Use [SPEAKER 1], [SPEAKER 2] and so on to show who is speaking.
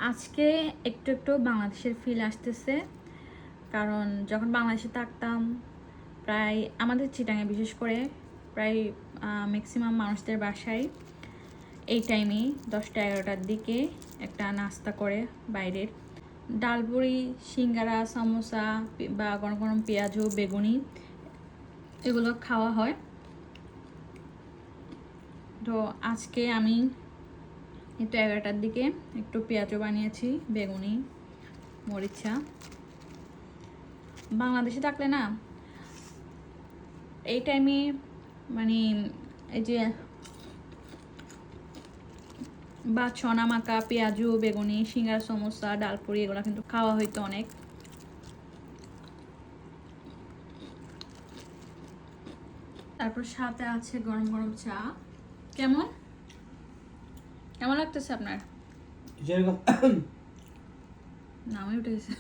[SPEAKER 1] আজকে একটু একটু বাংলাদেশের ফিল আসতেছে, কারণ যখন বাংলাদেশে থাকতাম প্রায় আমাদের চিটাঙে বিশেষ করে প্রায় ম্যাক্সিমাম মানুষদের বাসায় এই টাইমে 10টা-11টার দিকে একটা নাস্তা করে বাইরের ডালপুরি, সিঙ্গারা, সমোসা বা গরম গরম পেঁয়াজু, বেগুনি এগুলো খাওয়া হয়। তো আজকে আমি একটু 11টার দিকে একটু পেঁয়াজু বানিয়েছি, বেগুনি, মরিচা। বাংলাদেশে থাকলে না এই টাইমে মানে এই যে বা ছনা মাখা, পেঁয়াজু, বেগুনি, সিঙ্গারা, সমোসা, ডালপুরি এগুলো কিন্তু খাওয়া হইতো অনেক। তারপর সাথে আছে গরম গরম চা। কেমন কেমন লাগতেছে আপনার?
[SPEAKER 2] যেরকম
[SPEAKER 1] নামে উঠে গেছে।